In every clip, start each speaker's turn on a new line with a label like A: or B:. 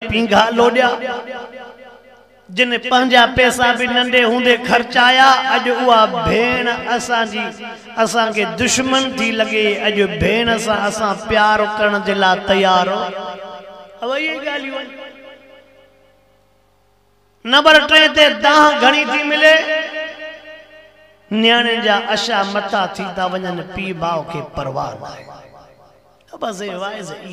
A: पींघा लोडिया जिन पंजा पैसा भी नंढे होंदे खर्चाया अज उआ भेण असांजी असांखे दुश्मन थी लगे अज भेण सां असां प्यार करण जे लाइ तैयार हो। अब ये गालियूं नंबर 3 ते दाह घणी थी मिले न्याणे जा अशा मथा थी ता वञन पी भाव के परवाह न आहे। बस वाइज ई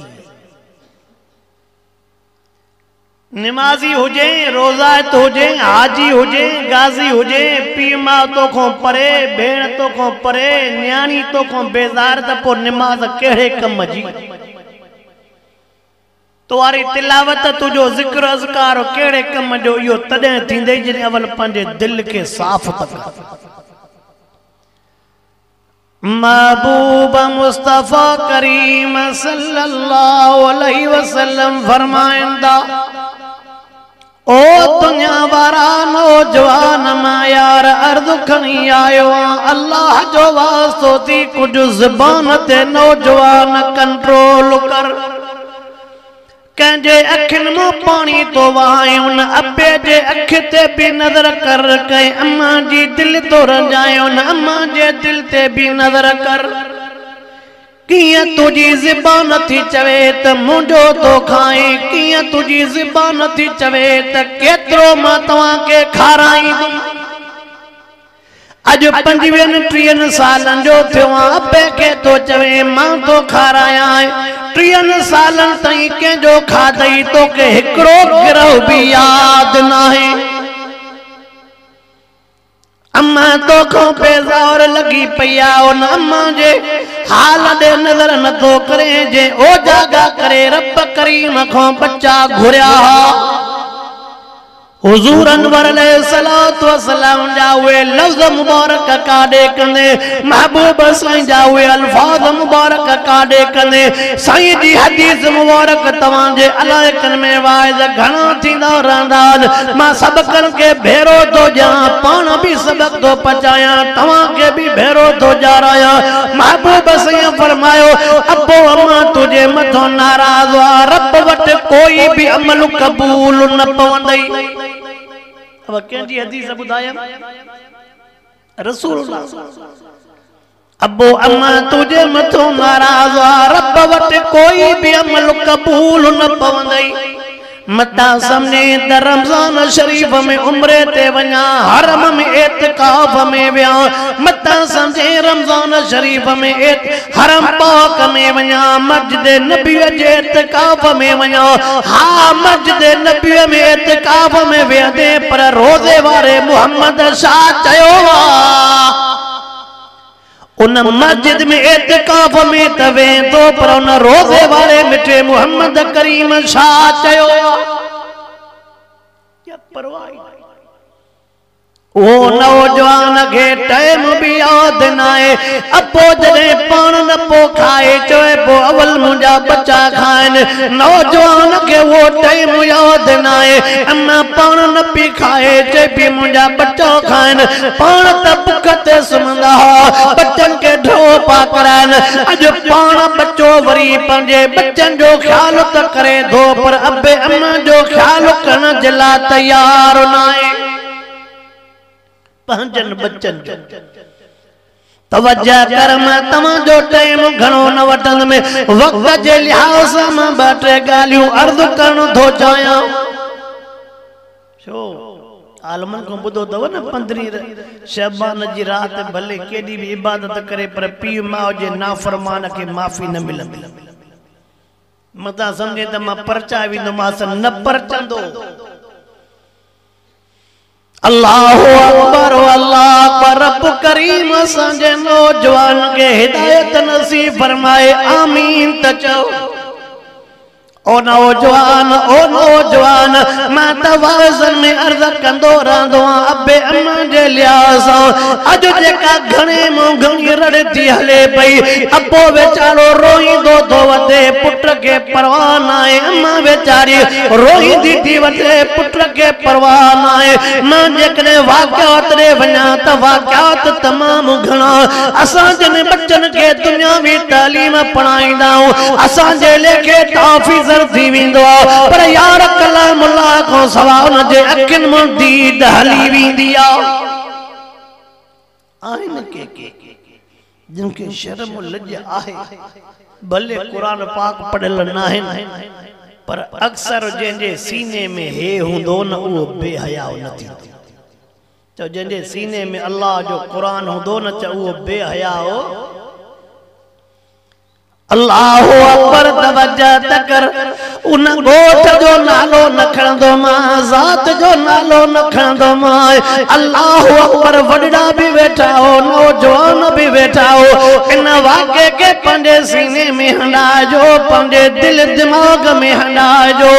A: निमाजी हुजे रोजात हुजे हाजी हुजे गाजी हुजे पी मां तो को परे भेण तो को परे न्याणी तो को बेजार त पो निमाज केड़े कम जी तुआरी तिलावत तुझो जिक्र अज़कार केड़े कम जो यो तदे थींदे जने अवल पंजे दिल के साफ तक महबूब मुस्तफा करीम सल्लल्लाहु अलैहि वसल्लम फरमाइंदा ओ दुनिया वारा नौजवान मां यार अर्ज़ खणी आयो अल्लाह जो वास्तो थी कुछ ज़बान ते नौजवान कंट्रोल कर कंजे अखिन मो पानी तो वायुन अब्बे जे अख ते भी नजर कर कहीं अम्मा जी दिल तो रजायुन अम्मा जे दिल ते भी नजर कर किया तुझी ज़बान थी चवे त मुंडो तो खाए किया तुझी ज़बान थी चवे त केतरो मां तवा के खाराई दूं अज 25-30 सालन जो थियो अब्बे के तो चवे मां तो खाराया 30 सालन तई के जो खादई तो के हिकड़ो गिरह भी याद नाहे अम्मा तो को बेजार लगी पिया उन अम्मा जे हाल दे नजर न तो करे जे ओ जागा करे रब करीम को बच्चा घुरिया हुजूर अनवर अलैहिस्सलातु वस्सलाम जावे लफ्ज़ मुबारक काडे कंदे महबूब साईं जावे अल्फाज मुबारक काडे कंदे साईं जी हदीस मुबारक तवां जे अलाइकन में वाइज घणा थींदा रहंदा मां सबकन के भेरो तो जा पाण भी सबक तो पचाया तवां के भी भेरो तो जाराया महबूब साईं फरमायो अब्बो अम्मा तुझे मथो नाराज वा रब वट कोई भी अमल कबूल न पवंदई। अब कंहिंजी हदीस ॿुधाया रसूलुल्लाह अब्बो अम्मा तुझे मथो नाराज रब वट कोई भी अमल कबूल न पवंदई मता समने त रमजान शरीफ में उम्रे ते वना हरम में एतिकाफ में व्या मता समझे रमजान शरीफ में हरम पाक में वना मस्जिद नबी जे एतिकाफ में वना हा मस्जिद नबी में एतिकाफ में वेंदे पर रोजे वारे मोहम्मद शाह चयो उन मस्जिद में एतिकाफ में तवे तो पर उन रोजे वाले मिठे मोहम्मद करीम शाह चयो क्या परवाह वो नौजवान के टाइम भी याद नाए अबो जने पान न पो खाए चोए पो अवल मुंजा बच्चा खाइन नौजवान के वो टाइम याद नाए अम्मा पान न पी खाए चे भी मुंजा बच्चा खाइन पान त बुखते सुमंदा बच्चन के ढो पा कराइन अज पान बच्चो वरी पंजे बच्चन जो ख्याल त करे दो पर अबे अम्मा जो ख्याल करण जला तैयार नाए पंजन बच्चन जो तवज्जा कर मैं तमा जो टाइम घणो न वटन में वक्त जे लिहाज सां मां बाटे गालियूं अर्ज करण थो चाहियां छो आलमन को बुधो तव न 15 शबान जी रात भले केडी भी इबादत करे पर पी मां जे नाफरमान के माफी न मिलंदी मता समझे त मां परचा विंदो मास न परचंदो अल्लाहु अकबर रब करीम संजे नौजवान के हिदायत नसीब फरमाए आमीन त चओ ओ नौजवान मां तवाज़न में अर्ज कंदो रहंदो अबे अम्मा जे लिहाज़ अज जेका घणे मो घणी रड़ती हले पई अबो बेचारो रोईंदो तो वते पुट के परवाह नाए अम्मा बेचारी रोईंदी थी वते पुट के परवाह नाए मां जेकने वाक़ियात रे वञा त वाक़ियात तमाम घणा असां जन बच्चन के दुनियावी तालीम पढ़ाईंदा असां जे लेखे ताफ़ीज़ थी विंदो पर यार सवा उनजे अखियुनि मां दीद हली वेंदी आहिनि के जिनके शर्म लज आहे भले कुरान पाक पढ़ियल न आहिनि पर अक्सर जंहिंजे सीने में हे हूंदो न उहो बेहयाओ न थींदो तो जंहिंजे सीने में अल्लाह जो कुरान हूंदो न त उहो बेहयाओ अल्लाह अकबर तवज्जो तकर उन गोठ जो नालो न खणंदो मां ज़ात जो नालो न खणंदो मां अल्लाह अकबर वॾड़ा भी वेठा हो नौजवान भी वेठा हो इन वाक़े के पंहिंजे सीने में हंडाइजो पंहिंजे दिल दिमाग में हंडाइजो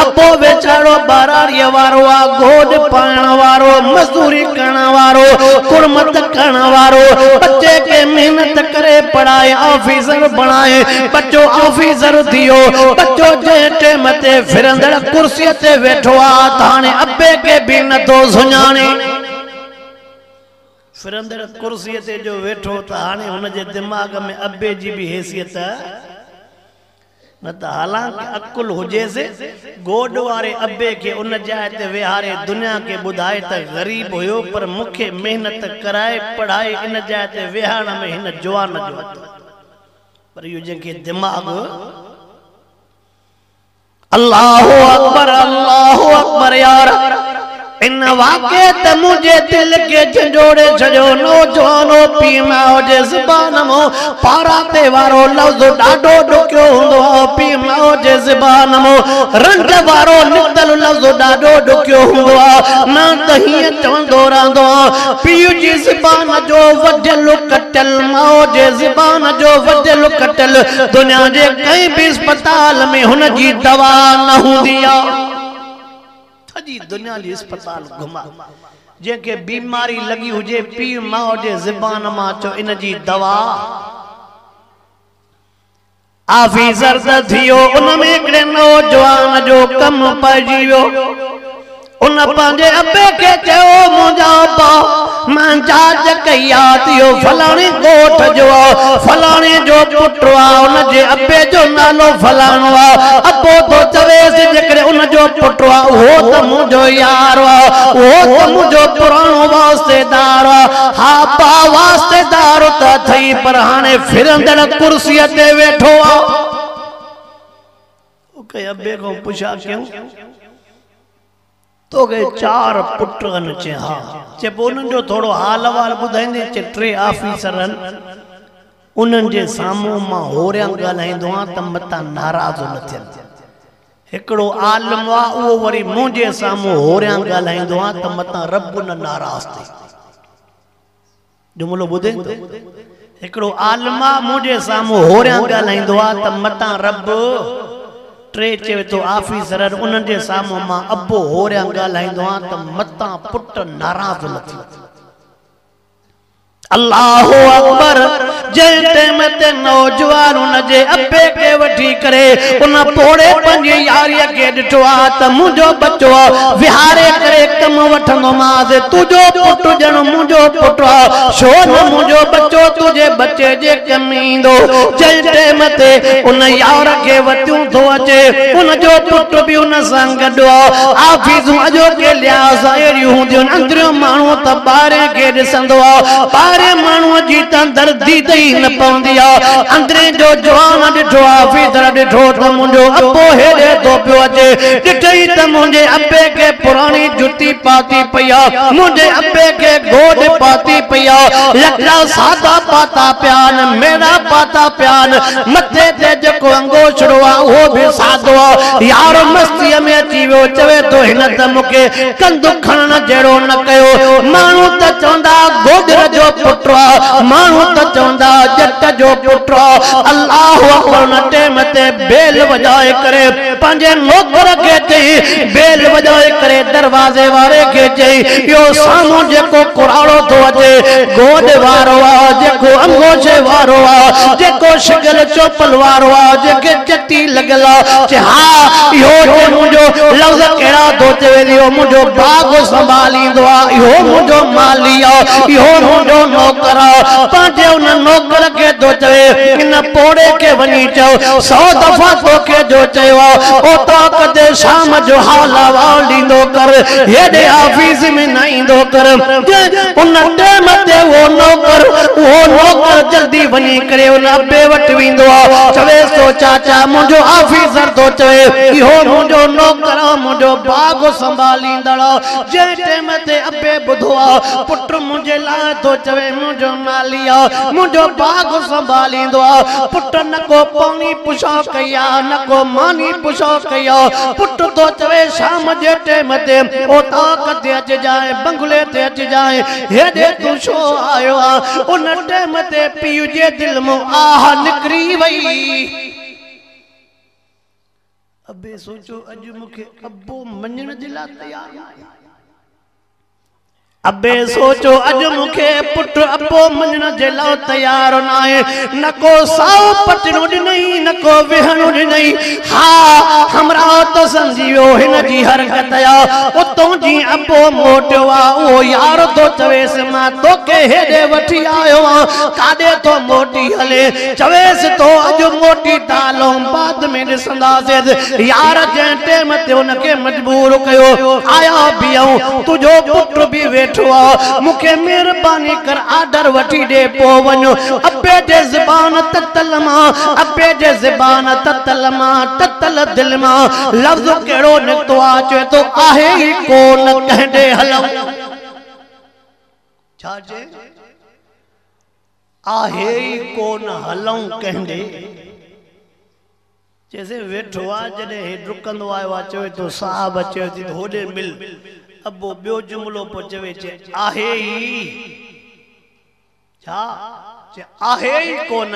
A: अबो वेचारो बाराड़ीअ वारो आ गोॾ पाइण वारो मज़दूरी करण वारो कुड़मत करण वारो बच्चे के मेहनत करे पढ़ाए ऑफिसर बनाए बच्चो ऑफिसर थियो बच्चो जे टेम ते फिरंदड़ कुर्सी ते वेठो आ थाने अब्बे के भी न तो सुञाणे फिरंदड़ कुर्सी ते जो वेठो त हाने हुन जे दिमाग में अब्बे जी भी हैसियत न त हालांकि अकुल हुजे से गोड वारे अब्बे के उन जाए ते विहारे दुनिया के बुधाए त गरीब हुयो पर मुखे मेहनत कराए पढ़ाए इन जाए ते विहाण में हिन जवान जो पर यो जंहिंखे दिमाग अल्लाहु अकबर यार इन वाक़े त मुझे दिल के झंझोड़े छड़ो नौजवानो पी माओ जे ज़बान मो पारा ते वारो लफ्ज़ डाडो डुक्यो हुंदो पी माओ जे ज़बान मो रंग वारो निकतल लफ्ज़ डाडो डुक्यो हुंदो ना त हीअं चवंदो रहंदो पीउ जी ज़बान जो वढियल कटल माओ जे ज़बान जो वढियल कटल दुनिया जे कंहिं भी अस्पताल में हुन जी दवा न हूंदी दुनिया जी अस्पताल घुमा जेके बीमारी लगी हुजे पीउ माओ जे ज़बान मां चो इन जी दवा ऑफिसर त थियो उन में हिकिड़े नौजवान जो कम पइजी वियो उन पंहिंजे अब्बे के चयो मुंहिंजा अब्बा मां जांच कई आहे थियो फलाणे ॻोठ जो फलाणे जो पुटु आहे उन जे अब्बे जो नालो फलाणो आहे अब्बो तो चवेसि जेकॾहिं उन जो पुटु आहे उहो त मुंहिंजो यार आहे उहो त मुंहिंजो पुराणो वास्तेदार आहे हा बा वास्तेदार त अथई पर हाणे फिरंदड़ कुर्सीअ ते वेठो आहे के अब्बे को पुछा क्यों तो गए 4 पुटन चे हा चे उन्हनि जो थोड़ो हाल वाल ॿुधाईंदे चे 3 ऑफिसरन उन्हनि जे साम्हूं मां होरियां ॻाल्हाईंदो आहियां त मतां नाराज़ न थियनि हिकिड़ो आलिम आहे उहो वरी मुंहिंजे साम्हूं होरियां ॻाल्हाईंदो आहियां त मतां रब न नाराज़ थिए जुमिलो ॿुधे हिकिड़ो आलिम आहे मुंहिंजे साम्हूं होरियां ॻाल्हाईंदो आहे त मतां रब 3 चवे तो ऑफिसर उन्हनि जे साम्हूं मां अबो होरियां ॻाल्हाईंदो आहियां त मतां पुट नाराज़ न थी अल्लाहु अकबर जे टाइम ते नौजवान उन जे अब्बे के वठी करे उन पोड़े पंहिंजी यारीअ खे ॾिठो आहे त मुंहिंजो बच्चो विहारे करे कम वठंदो मांसि तुंहिंजो पुटु ॼण मुंहिंजो पुटु आहे छो न मुंहिंजो बच्चो तुंहिंजे बच्चे जे कम ईंदो जंहिं टाइम ते उन यार खे वतियूं थो अचे उनजो पुटु बि उन सां गॾु आहे आफिसूं अॼोके लिहाज़ अहिड़ियूं हूंदियूं अंदरियों माण्हू त ॿाहिरि खे ॾिसंदो आहे माण्हूअ जी त दर्दी त ई न पवंदी आहे अंदरे जो जवान ॾिठो ऑफिसर ॾिठो त मुंहिंजो अब्बो हेॾे थो पियो अचे ॾिठई त मुंहिंजे अब्बे खे पुराणी जुती पाती पई आहे मुंहिंजे अब्बे खे गोॾ पाती पई आहे लटा सादा पाता पिया आहिनि मेड़ा पाता पिया आहिनि मथे ते जेको अंगोछड़ो आहे उहो बि सादो आहे यार मस्तीअ में अची वियो चवे थो हिन त मूंखे कंधु खणण जहिड़ो न कयो माण्हू त चवंदा गोदर जो पुटु माण्हू त चवंदा जट जो पुटु अल्लाह अकबर न टाइम ते बेल वॼाए करे पंहिंजे नौकर खे चई बेल वॼाए करे दरवाज़े वारे खे चई इहो साम्हूं जेको कुराड़ो थो अचे गोॾ वारो आहे जेको अंगोछे वारो आहे जेको शिगल चोपल वारो आहे जेके चटी लॻल आहे हा इहो मुंहिंजो लफ़्ज़ कहिड़ा थो तो चवे इहो मुंहिंजो बाग संभालींदो आहे, इहो मुंहिंजो माली आहे, इहो मुंहिंजो नौकर आहे। पंहिंजे उन नौकर खे तो चवे इन पोड़े के वञी चओ 100 दफ़ा तोखे जो चयो आहे ओ तो कदे शाम जो हाल अहवाल ॾींदो कर, हेॾे ऑफिस में न ईंदो कर। उन टाइम ते वो नौकर जल्दी वञी करे उन अबे वटि वेंदो आहे, चवे तो चाचा मुंहिंजो ऑफिसर तो चवे इहो मुंहिंजो नौकर आहे, मुंहिंजो बाग संभालींदड़ आहे। जंहिं टाइम ते अबे ॿुधो आहे पुट मुंहिंजे लाइ तो चवे मुंहिंजो माली आहे, मुंहिंजो बाग संभालींदो आहे। पुट न को पानी पुछो कई आहे, न को मानी पुछो कई आहे। पुट तो चवे शाम जे टाइम ते ओ ताक़त ते अच जाए, बंगले ते अच जाए, हेॾे तू छो आयो आहे। उन टाइम ते पीउ जे दिल में आह निकिरी वई। अबे सोचो अॼु मूंखे अबो मञण जे लाइ तयार आहे। अबे सोचो अॼु मूंखे पुट अबो मञण जे लाइ तयार न आहे। न को साओ पटनो ॾिनई, न को विहणो ॾिनई। हा हमरा तो समझी वियो हिन जी हरकत आहे। उतों जी अबो मोटियो आहे, उहो यार तो चवेसि मां तोखे हेॾे वठी आयो आहियां, काॾे तो मोटी हले। चवेसि तो अॼु मोटी तालो बाद में ॾिसंदासीं। यार जंहिं टाइम ते हुनखे मजबूर कयो आया बीहूं, तुंहिंजो पुट बि वेठो मुखे मेहरबानी कर आर्डर वठी दे पो वञो। अबे जे ज़बान ततल मां, अबे जे ज़बान ततल मां, ततल दिल मां लफ्ज़ केड़ो निकतो आ, चवे तो आहे ही कोन कहंदे हलऊं। छा जे आहे ही कोन हलऊं कहंदे, जैसे वेठो आ जॾहिं हे डुकंदो आयो आ चवे तो साहब अचे थी होॾे मिल। अबो ॿियो जुमिलो पोइ चवे चे आहे ई छा, चे आहे ई कोन।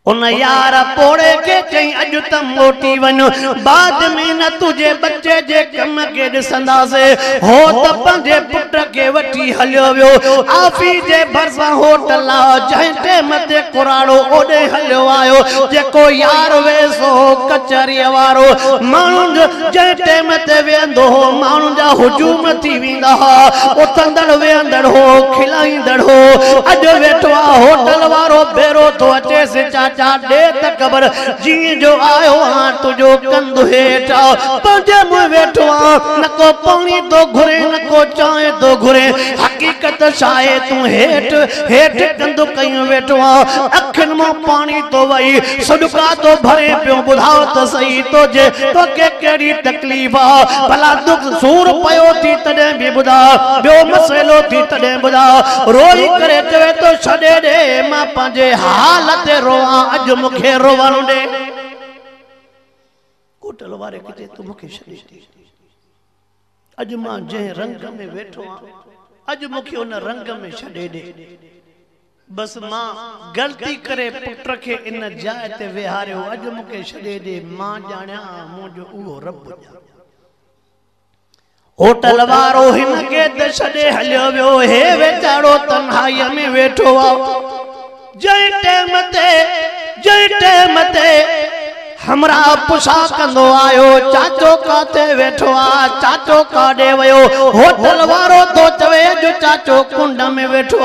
A: उन यार पोड़े के चई अॼु त मोटी वञो, बाद में न तुझे बच्चे जे कम के ॾिसंदासे। हो त पंहिंजे पुट खे वठी हलियो वियो ऑफिस जे भरिसां होटल आहे, जंहिं टाइम ते कुराड़ो ओॾे हलियो आयो। जेको यार वेसो कचहरीअ वारो माण्हुनि जो जंहिं टाइम ते वेहंदो हो माण्हुनि जा हुजूम थी वेंदा हुआ, उथंदड़ वेहंदड़ हो, खिलाईंदड़ हो। अॼु वेठो आहे होटल वारो बेरो थो अचेसि चाचा दे त ख़बर जी जो आयो हां तुझो कंध हेठ पंहिंजे मुंहुं वेठो आ। न को पानी तो घुरे, न को चांहि तो घुरे। हकीकत छाए तू हेठ हेठ कंध कयूं वेठो आ। अखियुनि मां पानी तो वई, सदका तो भरे पियो। ॿुधाओ त सही तो जे तोखे कहिड़ी तकलीफ़ आ, भला दुख सूर पयो थी तॾहिं बि ॿुधा, ॿियो मसइलो थी तॾहिं ॿुधा। रोई करे चवे तो छॾे ॾे मां पंहिंजे हाल ते रोआं, अॼु मूंखे रोवण ॾे। होटल वारे खे तू मूंखे छॾे ॾे, अॼु मां जंहिं रंग में वेठो आहियां अॼु मूंखे उन रंग में छॾे ॾे। बस मां ग़लती करे पुट खे इन जाइ ते वेहारियो, अॼु मूंखे छॾे ॾे। मां ॼाणियां मुंहिंजो उहो रब ॼाणे। होटल वारो हिन खे त छॾे हलियो वियो, हे वेचारो तन्हाईअ में वेठो आहे। जंहिं टाइम ते हमरा पुछा कंदो आयो चाचो काथे वेठो आ, चाचो काॾे वियो। होटल वारो तो चवे जो चाचो कुंड में वेठो आ,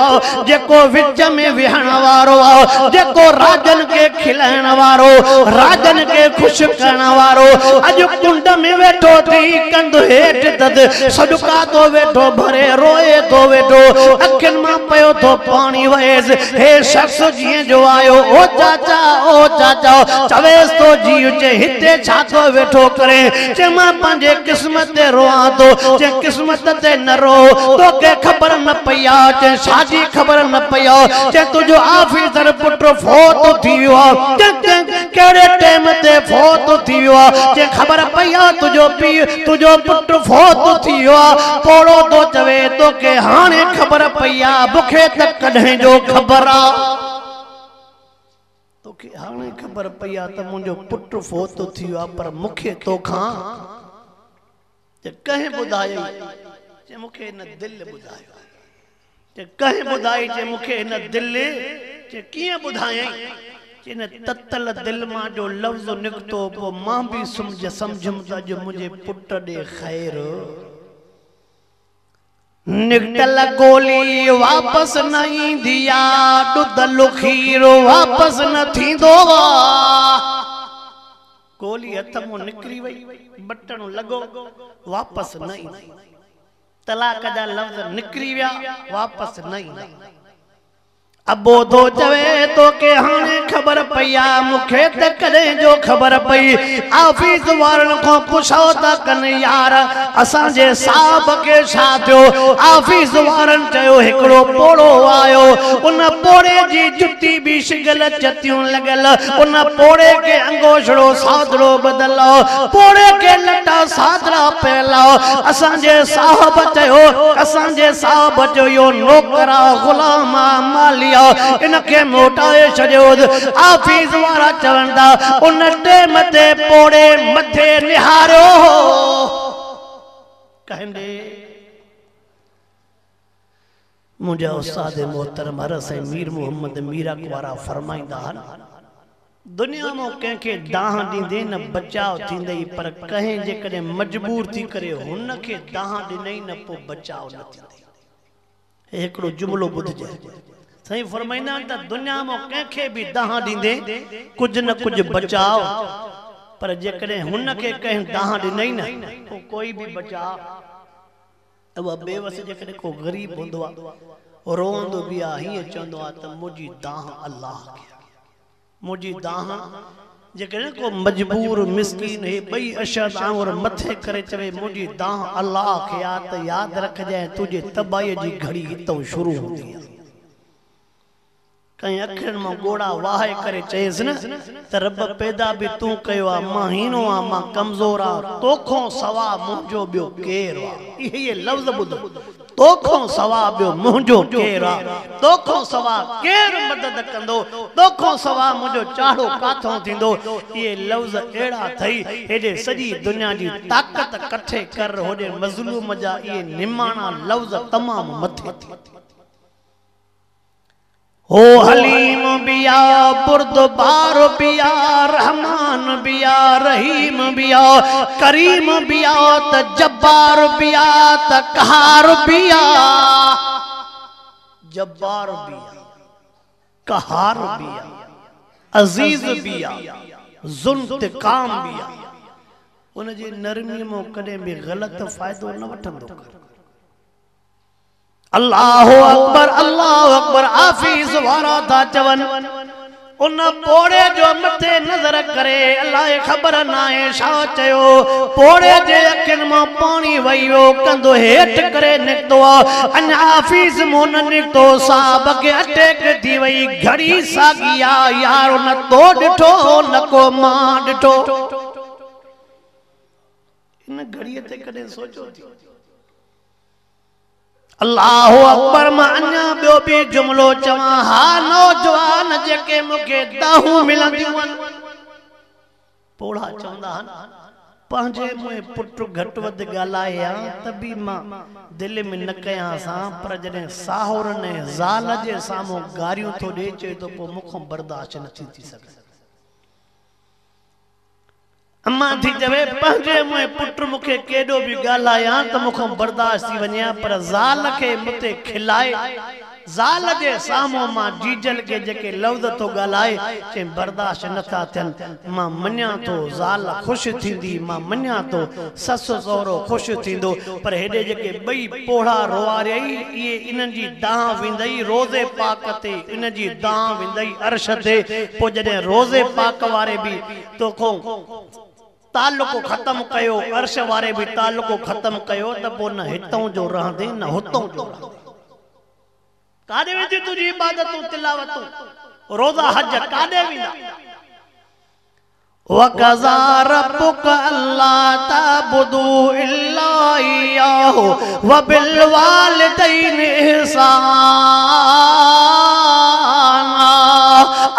A: जेको विच में विहण वारो आ, जेको राजन के खिलाइण वारो, राजन के खुश करण वारो। अॼु कुंड में वेठो थी कंध हेठ दद सदका तो वेठो भरे, रोए तो वेठो, अखियुनि मां पयो तो पानी वहेसि। हे शख्स जीअं जो आयो ओ चाचा चवेस तो जी चे हिते छा तो वेठो करे। चे मां पंहिंजे किस्मत ते रोआं तो, चे किस्मत ते न रो, तोखे ख़बर न पई आ, चे शादी ख़बर न पई आ, चे तुझो ऑफिसर पुट फोत थी वियो आ, कहिड़े टाइम ते फोत थी वियो आ, चे ख़बर पई आ तुझो पीउ तुझो पुट फोत थी वियो आ। पोड़ो तो चवे तोखे हाणे ख़बर पई आ, मूंखे त कॾहिं जो ख़बर आ। तोखे हाणे ख़बर पई आ त मुंहिंजो पुट फोत थी वियो आहे, पर मूंखे तोखां कंहिं ॿुधाई, जे मूंखे हिन दिल ॿुधायो, जे कंहिं ॿुधाई, जे मूंखे हिन दिल, जे कीअं ॿुधायई, जिन ततल दिल मां जो लफ्ज़ निकतो पो मां भी समझम त जो मुझे पुट दे खैर निकतल गोली वापस नहीं दिया दुदल खीरो वापस न थींदो गोली हथ मो निकरी वई बटन लगो वापस नहीं तलाक जा लफ्ज़ निकरी विया वापस नहीं अबो तो चवे तो के हाने खबर पया मुखे त कदे जो खबर पई ऑफिस वारन को पुछो त कन यार असा जे साहब के छा थियो ऑफिस वारन चयो एकड़ो पोड़ो आयो उन पोड़े जी जुती भी शिगल चतियों लगल उन पोड़े के अंगोछड़ो सादरो बदलो पोड़े के लटा सादरा पहला असा जे साहब चयो असा जे साहब जो यो नौकरा गुलामा मालिया इनके मोटाए छड़ियो ऑफिस वारा चवंदा उन टेम ते पोड़े मथे निहारो कहंदे मुझे उस्ताद मोहतरम हरस मीर मोहम्मद मीरा कुवारा फरमाइंदा हन दुनिया में कंहिंखे दाह दींदे न बचाव थींदई पर कहीं जे कदे मजबूर थी करे हुन के दाह ॾिनई न पो बचाव न थींदई एकड़ो जुमलो ॿुधजे सही फरमाइंदा त दुनिया में कंहिंखे भी दाह दींदे कुछ न कुछ बचाव पर जे कदे हुन के कहीं दाह ॾिनई न तो कोई भी बचाव अब बेवस जे कदे को गरीब हुंदो आ रोंदो भी आ ही चंदो आ त मुजी दाह अल्लाह के मुजी दाह जेकॾहिं को मजबूर मिस्कीन हे बई अशद आंवर मथे करे चवे मुजी दाह अल्लाह के आ त याद रखजाए तुझे तबाही जी घड़ी हितों शुरू होंदी है कहीं अखिन में गोड़ा वाहे करे चेस न त रब पैदा भी तू कयो आ मां हीनो आ मां कमजोर आ तोखो सवा मुंजो बियो केर आ ये लफ्ज बुध तोखो सवा बियो मुंजो केर आ तोखो सवा केर मदद कंदो तोखो सवा मुंजो चाड़ो काथों थींदो ये लफ्ज एड़ा थई हेडे सजी दुनिया जी ताकत कठे कर होडे मजलूम जा ये निमाना लफ्ज तमाम मथे हो हलीम बिया बुर्दबार बिया रहमान बिया रहीम बिया करीम बिया त जब्बार बिया त कहार बिया जब्बार बिया कहार बिया अजीज बिया जुल्तिकाम बिया उन जे नरमी में कदे भी गलत फायदो न वठंदो अल्लाह अकबर आफिस वारा था चवन उन पोड़े जो मथे नजर करे अल्लाह खबर नाए छा चयो पोड़े जे अखिन में पानी वयो कंदो हेठ करे निकतो अन आफिस मोन निकतो साहब के अटैक थी वई घड़ी सागिया यार न तो डिठो न को मां डिठो इन घड़ी ते कदे सोचो थी अल्लाह अकबर मां अन्या बियो भी जुमलो चवा हा नौजवान जेके मुखे दाहू मिलंदियूं पोड़ा चवंदा हन पंहिंजे मुए पुट घट वध गालाया तभी मां दिल में न कया सा पर जने साहुर ने ज़ाल जे सामो गारियूं तो दे चे तो पो मुखो बर्दाश्त न थी सके अम्मा थी चवे पंहिंजे मुए पुट मुखे केडो भी गालाया त मुखो बर्दाश्त थी वन्या पर ज़ाल के मुते खिलाए ज़ाल जे सामो मां जीजल के जेके लफ्ज तो गालाए चे बर्दाश्त न था थियन मां मन्या तो ज़ाल खुश थींदी मां मन्या तो सस सहुरो खुश थींदो पर हेडे जेके बई पोड़ा रोआरई ये इनन जी दाह विंदई रोज़े पाक ते इन जी दाह विंदई अर्श ते पो जडे रोज़े पाक वारे भी तो को ताल्लुको खत्म कयो अर्श वारे भी ताल्लुको खत्म कयो त पो न हितों जो रहंदे न हुतों जो कादे वेंदी तुजी इबादतूं तिलावतूं रोज़ा हज कादे विंदा वक़ज़ा रब्बुका अल्ला ताबुदू इल्ला इय्याहु व बिल वालिदैनि इहसाना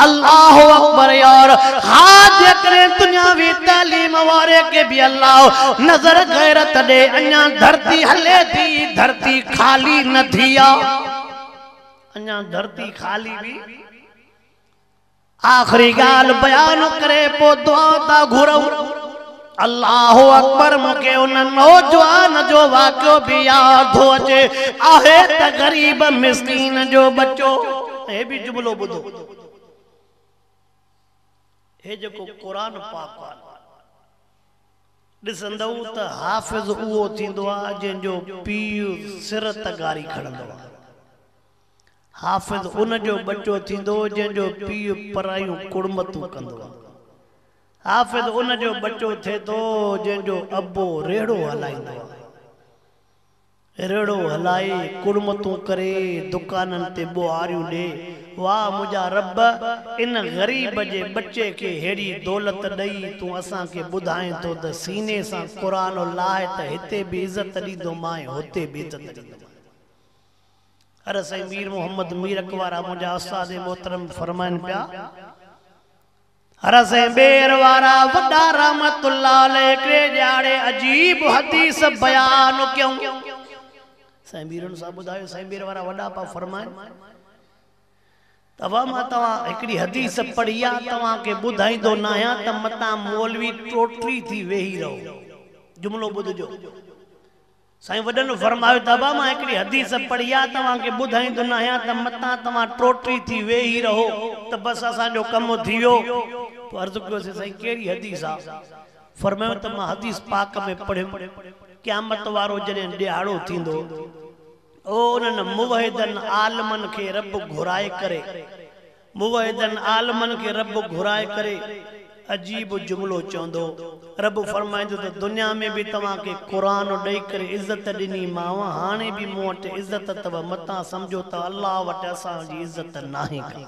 A: अल्लाहु अकबर यार हाथ करे दुनियावी तालीम वारे के भी अल्लाह नजर गैरत दे अन्या धरती हले थी धरती खाली न थिया अन्या धरती खाली भी आखिरी गाल बयान करे पो दुआ ता घुरऊ। अल्लाहु अकबर। मूंखे उन नौजवान जो वाक़ियो भी याद थो अचे। आहे त गरीब मिस्कीन जो बच्चो। हे भी जुमलो ॿुधो, हे जेको क़ुरान पाक आहे ॾिसंदव त हाफ़िज़ उहो थींदो आहे जंहिंजो पीउ सिर तगारी खणंदो आहे। हाफ़िज़ उन जो बच्चो थींदो जंहिंजो पीउ परायूं कुड़मतूं कंदो आहे। हाफ़िज़ उन जो बच्चो थिए थो जंहिंजो अबो रेड़ो हलाईंदो आहे। रेड़ो हलाए कुड़मतूं करे दुकाननि ते ॿुहारियूं ॾे। वाह मुंहिंजा रब, इन ग़रीब जे बच्चे खे हेड़ी दौलत ॾेई तूं असांखे ॿुधाए थो त सीने सां क़ुरान लाहे त हिते बि इज़त ॾींदो मां हुते बि इज़त ॾींदो। अरे साईं मीर मोहम्मद मीरक वारा मुंहिंजा उस्ताद मोहतरम फरमाइनि पिया, हर साईं बेर वारा वॾा रहमतुल्लाह अलैह हिकिड़े ॼाणे अजीब हदीस बयान कयूं। साईं मीरन साहब ॿुधायो, साईं बेर वारा वॾा पा फरमाइनि, तव्हां मां तव्हां हिकिड़ी हदीस पढ़ी आहे, तव्हांखे ॿुधाईंदो न आहियां त मतां मौलवी टोटरी थी वेही रहो। जुमलो ॿुधजो। साईं वॾनि फरमायो, तव्हां मां हिकिड़ी हदीस पढ़ी आहे, तव्हांखे ॿुधाईंदो न आहियां त मतां तव्हां टोटरी थी वेही रहो त बसि असांजो कमु थी वियो। पोइ अर्ज़ु कयोसीं, साईं कहिड़ी हदीस आहे? फरमायो त मां हदीस पाक में पढ़ियुमि, क़यामत वारो जॾहिं ॾियारो थींदो ओ उन्हनि मुवहिदनि आलमनि खे रब घुराए करे, मुवहिदनि आलमनि खे रब घुराए करे अजीब जुमलो चवंदो। रब फरमाईंदो त दुनिया में भी तव्हांखे क़ुरान ॾेई करे इज़त ॾिनी मांव, हाणे भी मूं वटि इज़त अथव, मतां सम्झो त अल्लाह वटि असांजी इज़त नाहे का।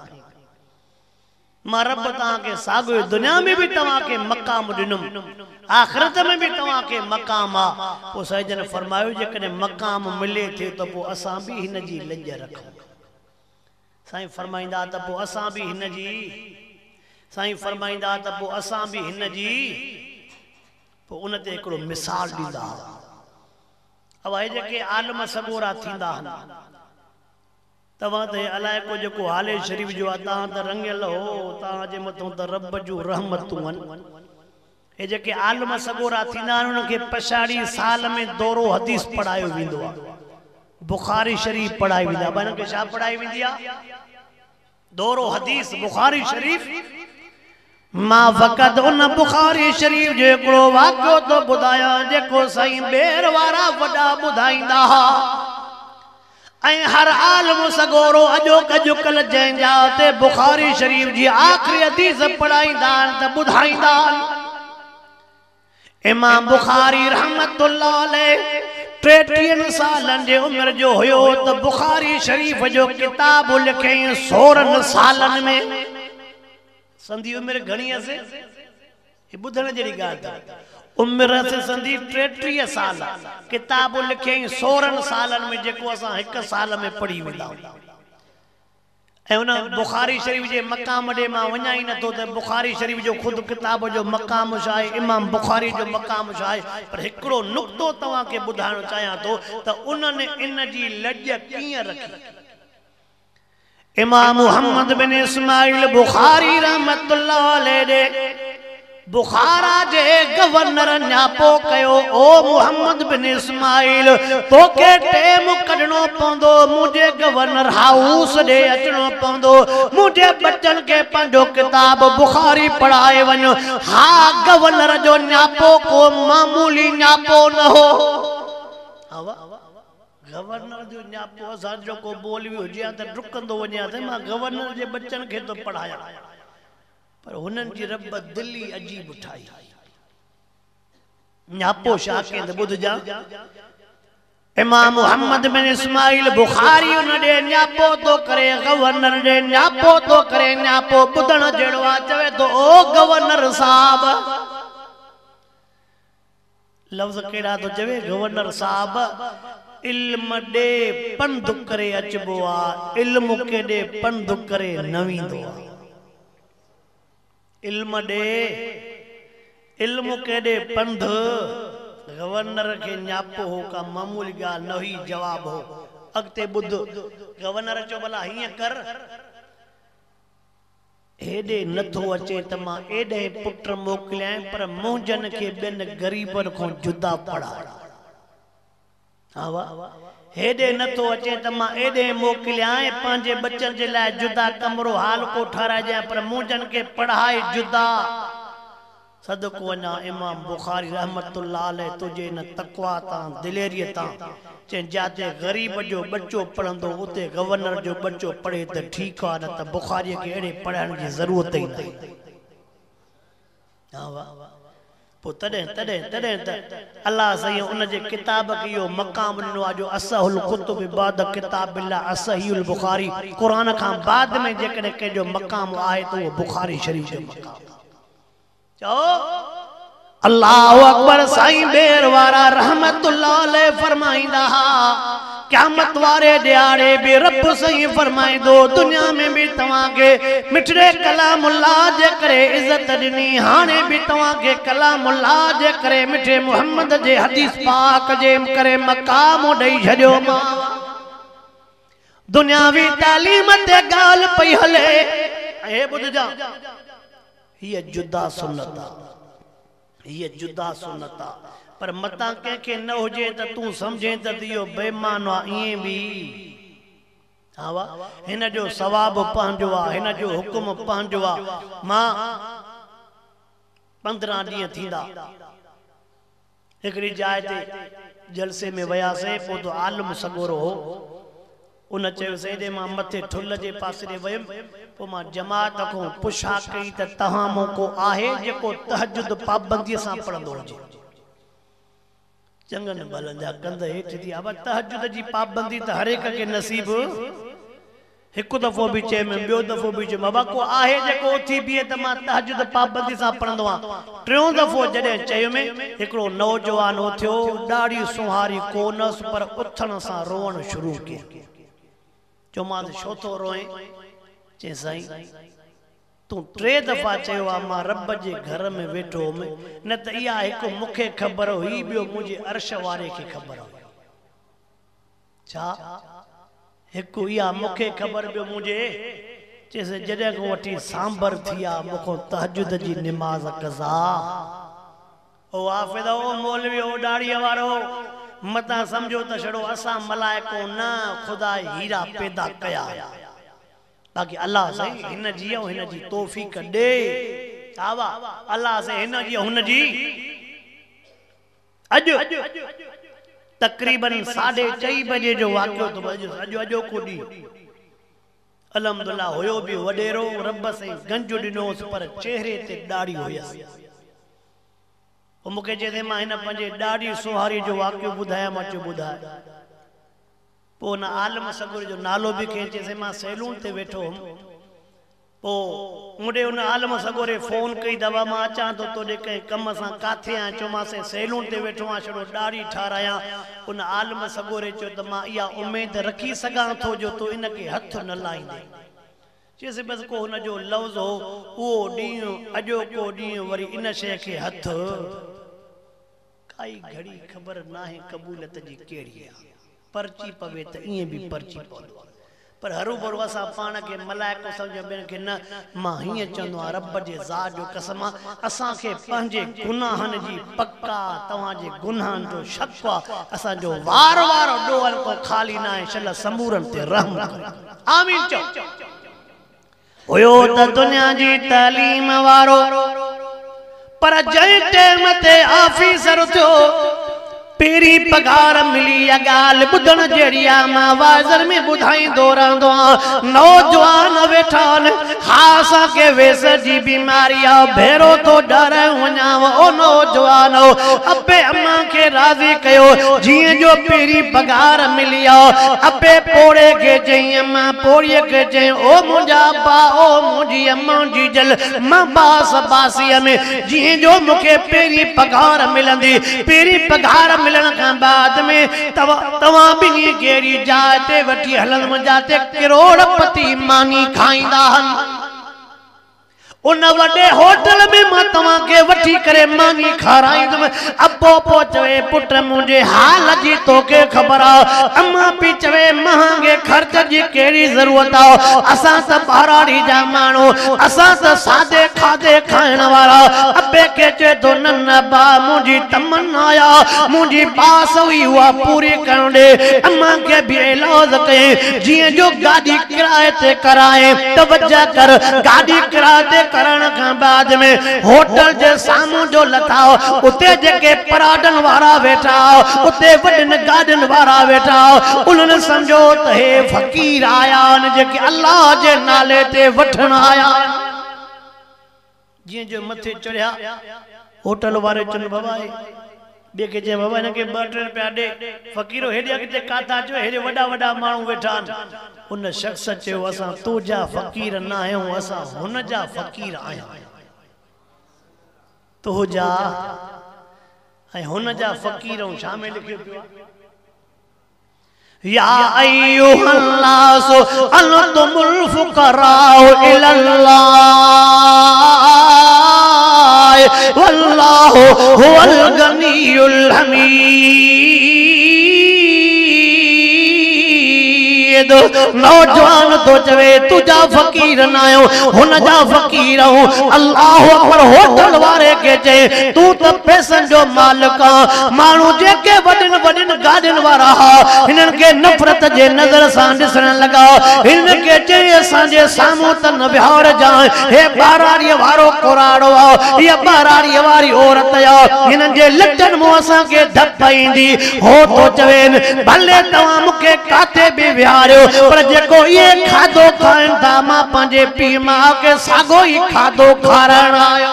A: मां रब तव्हांखे साॻियो दुनिया में भी तव्हांखे मक़ाम ॾिनुमि, आख़िरत में भी तव्हांखे मक़ाम आहे। पोइ साईं जन फरमायो, जेकॾहिं मक़ाम मिले थे त पोइ असां भी हिन जी लॼ रखूं। साईं फरमाईंदा त पोइ असां भी हिन जी, साईं फरमाईंदा त पोइ असां भी हिन जी, पोइ उन ते हिकिड़ो मिसाल ॾींदा। अब हे जेके आलम सगोरा थींदा आहिनि, तव्हां त अलाए को जेको हाले शरीफ़ जो आहे, तव्हां त रंगियल हो, तव्हांजे मथां त रब जूं रहमतूं आहिनि। हे जेके आलम सगोरा थींदा आहिनि, उन्हनि खे पछाड़ी साल में दौरो हदीस पढ़ायो वेंदो आहे, बुखारी शरीफ़ पढ़ाई वेंदी आहे। हिननि खे छा पढ़ाई वेंदी आहे? दौरो हदीस बुखारी शरीफ़। मां फ़क़त उन बुखारी शरीफ़ जो हिकिड़ो वाक़ियो थो ॿुधायां जेको साईं बेर वारा वॾा ॿुधाईंदा हुआ। ऐं हर आलम सगोरो अॼोकल जंहिंजा ते बुखारी शरीफ़ जी आख़िरी हदीस पढ़ाईंदा आहिनि त ॿुधाईंदा आहिनि, इमाम बुखारी रहमतुल्लाह अलैह 33 सालनि जे उमिरि जो हुयो त बुखारी शरीफ़ जो किताब लिखियईं 16 सालनि में। संधी उमिरि घणी असे? ये ॿुधण जहिड़ी ॻाल्हि आहे। उमिरि असे संधी 33 साल, किताब लिखियईं 16 सालनि में, जेको असां 1 साल में पढ़ी वेंदा आहियूं। ऐं उन बुखारी शरीफ़ जे मक़ाम ॾे मां वञा ई नथो त बुखारी शरीफ़ जो ख़ुदि किताब जो मक़ाम छा आहे, इमाम बुखारी जो मक़ाम छा आहे। पर हिकिड़ो नुक़्तो तव्हांखे ॿुधाइणु चाहियां थो त उन्हनि इन जी लॼ कीअं रखी। इमाम मुहम्मद बिन इस्माइल बुखारी रहमतुल्लाह अलैह बुखारा जे गवर्नर न्यापो कयो, ओ मुहम्मद बिन इस्माइल तोखे टाइम कढणो पवंदो, मुझे गवर्नर हाउस ॾे अचणो पवंदो, मुझे बच्चन के पंहिंजो किताब बुखारी पढ़ाए वञो। हा, गवर्नर जो न्यापो को मामूली न्यापो न हो। गवर्नर जो न्यापो असां जो को बोलवी हुजे त डुकंदो वञे त मां गवर्नर जे बच्चन खे तो पढ़ाया, पर हुननि जी रब दिली अजीब ठाही। न्यापो छा कंदे ॿुधजा। इमाम मुहम्मद बिन इस्माइल बुखारी उन ॾे न्यापो तो करे, गवर्नर ॾे न्यापो तो करे। न्यापो ॿुधण जहिड़ो आहे, चवे तो ओ गवर्नर साहब, लफ़्ज़ कहिड़ा तो चवे, गवर्नर साहब इल्म ॾे पंध करे अचबो आहे, इल्म केॾे पंध करे न वेंदो आहे। इल्म ॾे इल्म केॾे पंध। गवर्नर के न्यापो हो का मामूली ॻाल्हि न हुई, जवाब हो। अॻिते ॿुध, गवर्नर चयो भला हीअं कर, हेॾे नथो अचे त मां एॾे पुट मोकिलियां पर मुंहिंजनि खे ॿियनि ग़रीबनि खां जुदा पढ़ाए। हेॾे नथो अचे त मां एॾे मोकिलियां पंहिंजे बचनि जे लाइ जुदा कमरो हाल को ठाराइजांइ पर मुंहिंजनि खे पढ़ाए जुदा। सदको वञा इमाम बुखारी रहमतुल्लाह अलैह तुझे न तक़वा तां दिलेरीअ तां चई जाते ग़रीब जो बच्चो पढ़ंदो उते गवर्नर जो बच्चो पढ़े त ठीकु आहे, न त बुखारीअ खे अहिड़े पढ़ाइण जी ज़रूरत ई न। पोइ तॾहिं तॾहिं तॾहिं त अलाह साईं उन जे किताब खे इहो मक़ाम ॾिनो आहे जो असहुल कुतुब बाद किताबिल्लाह असहीउल बुखारी। क़ुरान खां बाद में जेकॾहिं कंहिंजो मक़ाम आहे त उहो बुखारी शरीफ़ जो मक़ाम। चओ अल्लाहु अकबर। साईं बेर वारा रहमतुल्लाह अलैह फरमाईंदा हा क़यामत वारे ॾियारे बि रब साईं फरमाईंदो दुनिया में बि तव्हांखे मिठड़े कलामुल्लाह जे करे इज़त ॾिनी, हाणे बि तव्हांखे कलामुल्लाह जे करे मिठे मुहम्मद जे हदीस पाक जे करे मक़ाम ॾेई छॾियो मां। दुनियावी तालीम ते ॻाल्हि पई हले। हे ॿुधजा हीअ जुदा सुन्नत आहे, हीअ जुदा सुन्नत आहे। पर मतां कंहिंखे न हुजे त तूं सम्झे त इहो बेईमान आहे। ईअं बि हिन जो सवाबु पंहिंजो आहे, हिन जो हुकुम पंहिंजो आहे। मां 15 ॾींहं थींदा हिकिड़ी जाइ ते जलसे में वियासीं। पोइ तो आलम सगोरो हो, उन चयो सेॾे मां मथे ठुल जे पासे ॾे वियुमि। पोइ मां जमात खां पुछा कई त तव्हां मूं को आहे जेको तहजुद पाबंदीअ सां पढ़ंदो हुजे? चङनि भलनि जा कंध हेठि थी विया। तहजुद जी पाबंदी त हर हिक खे नसीब हिकु दफ़ो बि चयुमि, ॿियो दफ़ो बि चयुमि बाबा को आहे जेको उथी बीहे त मां तहजुद पाबंदी सां पढ़ंदो आहियां। टियों दफ़ो जॾहिं चयुमि हिकिड़ो नौजवान उथियो, ॾाढी सुहारी कोनसि पर उथण सां रोअण शुरू कयो। चयोमांसि छो थो रोए? चई साईं तूं 3 दफ़ा चयो आहे मां रब जे घर में वेठो हुउमि, न त इहा हिकु मूंखे ख़बर हुई, ॿियो मुंहिंजे अर्श वारे खे ख़बर हुई। छा? हिकु इहा मूंखे ख़बर, ॿियो मुंहिंजे। चइसि जॾहिं खां वठी सांबर थी आहे मूंखां तहजुद जी निमाज़ कज़ा। ओ हाफ़िज़ ओ मौलवी ओ ॾाड़ीअ वारो मतां सम्झो त छड़ो असां मलाइको न ख़ुदा हीरा पैदा कया। बाक़ी अल्लाह साईं हिन जी ऐं हिन जी तौफ़ीक़ ॾे। अल्लाह साईं हिन जी हुन जी। अॼु तक़रीबन 4:30 बजे जो वाक़ियो तो अॼो को ॾींहुं अल्हम्दुलिल्लाह हुयो बि वॾेरो। रब साईं गंज ॾिनोसि पर चेहरे ते ॾाढ़ी हुयसि। पोइ मूंखे चए मां हिन पंहिंजे ॾाढी सुहारी जो वाक़ियो ॿुधायां। मां चयो ॿुधाए। पोइ हुन आलम सगुर जो नालो बि खईं। चइसि मां सैलून ते वेठो हुउमि। पोइ मूंॾे हुन आलम सगोरे फ़ोन कई दवा मां अचां थो तोॾे कंहिं कम सां काथे आहियां? चयोमांसि सैलून ते वेठो आहियां, छड़ो ॾाढ़ी ठारायां। हुन आलम सगोरे चयो त मां इहा उमेद रखी सघां थो जो तूं इनखे हथ न लाहींदे। चइसि बसि को हुन जो लफ़्ज़ हो उहो ॾींहुं अॼोको ॾींहुं वरी इन शइ खे हथ। काई घड़ी ख़बर नाहे क़बूलियत जी कहिड़ी आहे। पर्ची पवे त ईअं बि पर्ची पवंदो आहे, पर हरू भरू असां पाण खे मलाइको सम्झो ॿियनि खे न। मां हीअं चवंदो आहियां रब जे ज़ात जो कसम असांखे पंहिंजे गुनाहनि जी पका तव्हांजे गुनाहनि जो शक आहे। असांजो वार वार ॾोहनि को ख़ाली न आहे। शल समूरनि ते रहम करे। आमीन चओ। हुयो त दुनिया जी तालीम वारो पर जंहिं टाइम ते ऑफिसर थियो पेरी पगार मिली या ॻाल्हि ॿुधण जहिड़ी आहे। मां वाज़र में ॿुधाईंदो रहंदो आहियां। नौजवान वेठा आहिनि, हा असांखे वेस जी बीमारी आहे, भेरो तो डर वञाव। ओ नौजवान अबे अम्मा खे राज़ी कयो। जीअं जो पेरी पगार मिली आहे अबे पोड़े खे चई, अम्मा पोड़ीअ खे चई ओ मुंहिंजा अब्बा ओ मुंहिंजी अम्मा जी जल मां बास बासीअ में जीअं जो मूंखे पेरी पगार मिलंदी। पेरी पगार मिलण खां बाद में तव्हां ॿिन्ही कहिड़ी जाइ ते वठी हलंदुमि जाते करोड़पति मानी खाईंदा आहिनि। उन वडे होटल में मां तवा के वठी करे मानी खाराईंदुमि। अब्बो पो चवे पुट मुझे हाल जी तोके खबर आ। अम्मा पी चवे महांगे खर्च जी केड़ी जरूरत आ। असा त बहराड़ी जा मानो असा त सादे खादे खाण वाला। अब्बे के चे तो नन्ना बा मुझी तमन्ना आ मुझी बास हुई वा पूरी करण दे। अम्मा के भी इलाज कए जिए जो गाड़ी किराए ते कराए तवज्जा कर। गाड़ी किराए ते करण का बाद में होटल जे सामू जो लथाओ उते जेके पराडन वारा वेठा उते वडन गाडन वारा वेठा उन्हनि समझो त हे फकीर आया न जेके अल्लाह जे नाले ते वठण आया। जी जो मथे चढ़िया होटल वारे चन बाबा बे के जे बाबा ने के 2-3 रुपया दे फकीरो हेडे किते काथा जो हेडे वडा वडा मानू वेठा। उन शख्स चयो असा तुजा फकीर ना आयो असा हुन जा फकीर आया। तुजा ऐ हुन जा फकीर शामिल लिखियो पियो या अय्युहन नास अंतुमुल फुकराउ इलल्लाह वल्लाहु हुवल गनियुल हमीद। नौजवान तो चवे तुझा फकीर ना आयो हुन जा फकीर हूं। अल्लाह अकबर होटल वारे के चे तू तो पैसन जो मालिक मानू जेके वडन वडन गाडन वारा हिनन के नफरत जे नजर सा दिसण लगा। हिन के चे असा जे सामू त न बिहार जा हे बाराड़ी वारो कोराड़ो आ ये बाराड़ी वारी औरत आ हिनन जे लटन मो असा के धप ईंदी हो तो चवे भले तवा मुके काते भी विहारियो पर जेको ये खादो खाइन था मां पंजे पी मां के सागो ही खादो खारण आयो।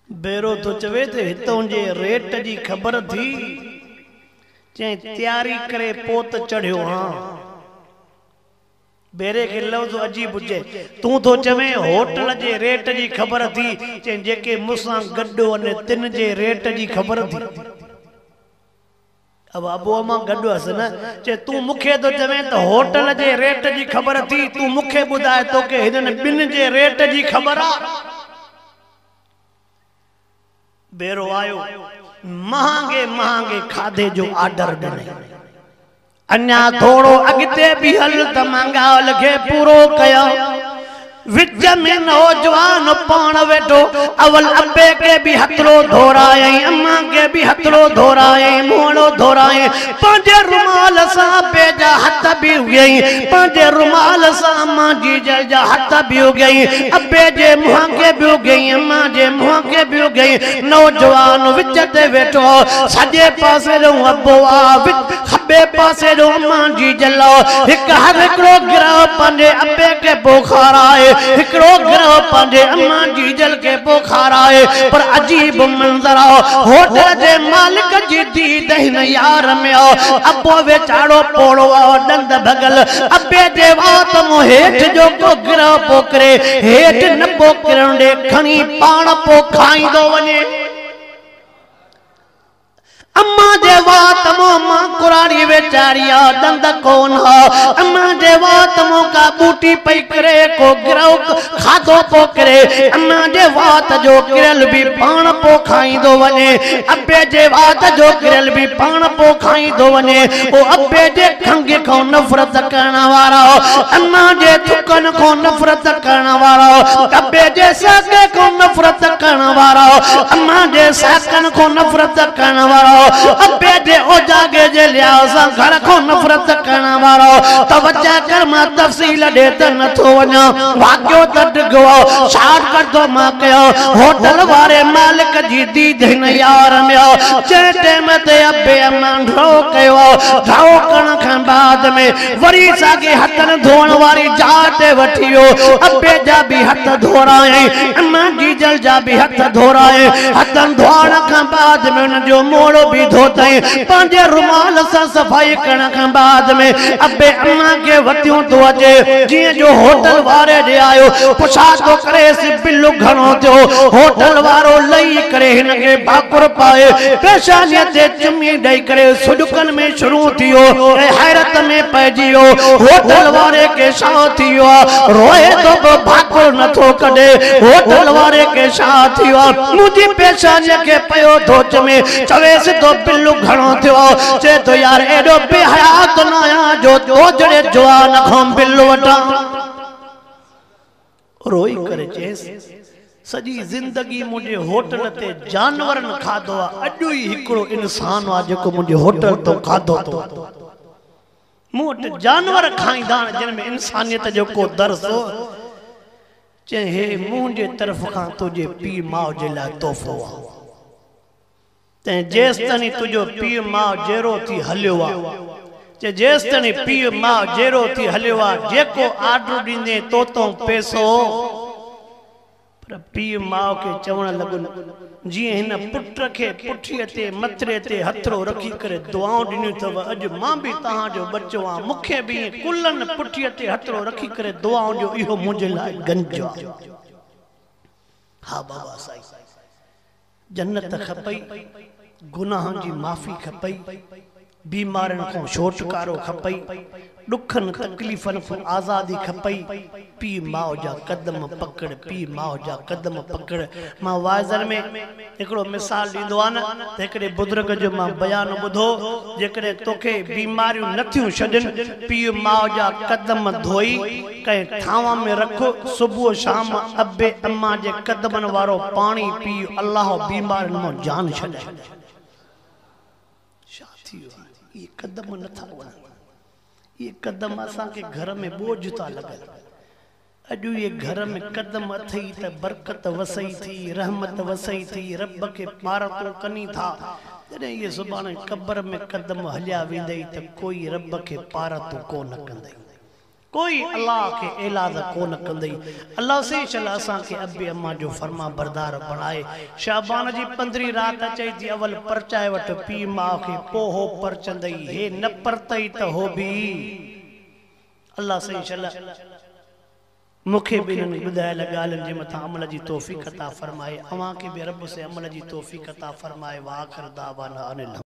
A: बेरो तो चवे ते हितों जे रेट जी खबर थी चे तैयारी करे पोत चढ़ियो। हां बेरे के लफ्ज अजीब हुजे तू तो चवे होटल जे रेट जी खबर थी चे जेके मुसा गड्डो ने तिन जे रेट जी खबर थी। अब अबो मां गड्डो हस न चे तू मुखे तो चवे तो होटल जे रेट जी खबर थी तू मुखे बुधाए तो के हिन बिन जे रेट जी खबर आ। बेरो आयो महंगे महंगे खाधे जो ऑर्डर ॾिने अन्या थोड़ो अगते भी हल त मंगाल के पूरो कयो। विच में नौजवान पान वेठो अवल अब्बे के भी हथरो धोराए अम्मा के भी हथरो धोराए मोड़ो धोराए पंजे रुमाल सा पेजा हथ भी गई पंजे रुमाल सा अम्मा जी जा हथ भी गई अब्बे जे मुंह के भी गई अम्मा जे मुंह के भी गई। नौजवान विच ते वेठो सजे पासे रो अब्बो आ खबे पासे रो अम्मा जी जलो एक हर एकड़ो गिरा पंजे अब्बे के बुखार आए हिकड़ो गिरो पंजे अम्मा जी जल के बुखार आए। पर अजीब मंजर आओ होटल जे मालिक जी दीद हिन यार में आओ अब्बो वेचाड़ो पोड़ो आओ दंद भगल अब्बे जे वात मो हेठ जो को गिरो पोकरे हेठ न पोकरण दे खणी पाण पो खाईंदो वने। अम्मा जे वात मो मां कुराड़ी वेचारिया दंद कोन हो अम्मा जे वात मो का बूटी पई करे को गिरो खादो पोकरे अम्मा जे वात जो गिरल भी पाण पो खाईंदो वने अब्बे जे वात जो गिरल भी पाण पो खाईंदो वने। ओ अब्बे जे खंग को नफरत करण वारा अम्मा जे थुकन को नफरत करण वारा अब्बे जे साके को नफरत करण वारा अम्मा जे साकन को नफरत करण वारा अब्बे जे ओजागे जे लियाओ सा घर को नफरत करण वारो तवज्जा कर मां तफसील दे त नथो वना भाग्यो तट गयो शाट कर दो मां कयो होटल वारे मालिक जी दीद हिन यार में जे टाइम ते अब्बे अम्मा ढो कयो ढो करण खां बाद में वरी सागे हथन धोण वारी जाट वठियो अब्बे जा भी हथ धोराए अम्मा जी जल जा भी हथ धोराए हथन धोण खां बाद में उन जो मोड़ो भी धोताई पंजे रुमाल सा सफाई करण खां बाद में अब्बे अम्मा के वतियों तो अचे जिए जो होटल वारे दे आयो पुछा तो करे सी बिल्लू घणो थियो होटल वारो लई करे हिन के भाकुर पाए पेशानी ते चुमी ॾेई करे सुडकन में शुरू थियो ऐं हैरत में पइजी वियो होटल वारे के छा थियो रोए तो भाकुर नथो कढे होटल वारे के छा थियो मुंहिंजी पेशानी के पयो धोच में चवेस तो बिल्लू घणो थियो चे तो यार एडो बेहयात न आया जो तो जड़े जवान खां बिल्लू वटा रोई करे चेस सजी जिंदगी मुझे होटल ते जानवर न खादो अजु ही हिकड़ो इंसान आ जेको मुझे होटल तो खादो तो मुट जानवर खाईंदा जिन में इंसानियत जो को दर्स चे हे मुझे तरफ खां तुझे पी माओ जे ला तोहफो ते जेस तनी तुजो पी माओ जेरो थी हलियो आ चे जेस तनी पी माओ जेरो थी हलियो आ जेको आर्डर दींदे तो पैसो पर पी माओ के चवण लगुन जी हिन पुत्र के पुठीअ ते मथरे ते हथरो रखी करे दुआऊं ॾिनियूं अथव अॼु मां भी तहां जो बच्चो आ मुखे भी कुलन पुठीअ ते हथरो रखी करे दुआऊं जो इहो मुंहिंजे लाइ गंज आ हा बाबा साईं जन्नत खपई गुनाहन जी माफ़ी खपई बीमारन को छुटकारो खपई दुखन तकलीफन को आजादी खपई पी माओ जा कदम पकड़ पी माओ जा कदम पकड़ मां वाज़र में एकड़ो मिसाल दींदो आ न एकड़े बुजुर्ग जो मां बयान बुधो जेकरे तोखे बीमारियों नथियूं छडन पी माओ जा कदम धोई कई थावा में रखो सुबह शाम अब्बे अम्मा जे कदमन वारो पानी पी अल्लाह बीमारन में जान छडे ये कदम न था ये कदम असा के घर में बोझ था लगे अजू ये घर में कदम अथई त बरकत वसई थी रहमत वसई थी रब के पारतो कनी था जने ये सुभाणे कब्र में कदम हलिया वेंदई त कोई रब के पारतो को न कंदई कोई अल्लाह के एलाज को न कंदई अल्लाह से चला असा के अब्बे अम्मा जो फरमा बरदार बनाए शाबान जी 15 रात अचई थी अवल परचाए वट पी मां के पोहो परचंदई हे न परतई त हो भी अल्लाह से चला मुखे भी न बुधायल गालन जे मथा अमल जी तौफीक अता फरमाए अवा के भी रब से अमल जी तौफीक अता फरमाए वा आखिर दावाना अनिल